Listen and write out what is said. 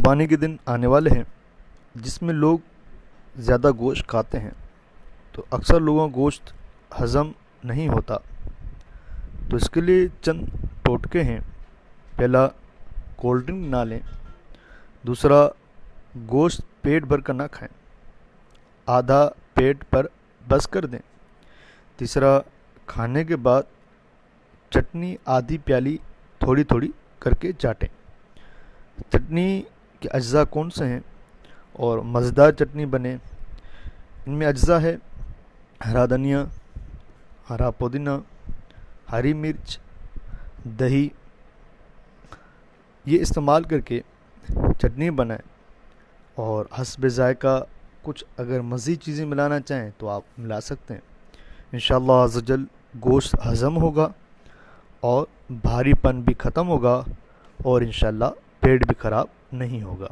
قربانی کے دن آنے والے ہیں جس میں لوگ زیادہ گوشت کھاتے ہیں، تو اکثر لوگوں کو گوشت ہضم نہیں ہوتا، تو اس کے لیے چند ٹوٹکے ہیں۔ پہلا، کولڈ ڈرنک نہ لیں۔ دوسرا، گوشت پیٹ بھر کر نہ کھائیں، آدھا پیٹ پر بس کر دیں۔ تیسرا، کھانے کے بعد چٹنی آدھی پیالی تھوڑی تھوڑی کر کے چاٹیں۔ چٹنی کے اجزاء کون سے ہیں اور مزیدار چٹنی بنے؟ ان میں اجزاء ہے ہرا دھنیا، ہرا پودینہ، ہری مرچ، دہی۔ یہ استعمال کر کے چٹنی بنائیں، اور حسب ذائقہ کچھ اگر مزید چیزیں ملانا چاہیں تو آپ ملا سکتے ہیں۔ انشاءاللہ عز و جل گوشت ہضم ہوگا اور بھاری پن بھی ختم ہوگا، اور انشاءاللہ پیٹ بھی خراب نہیں ہوگا۔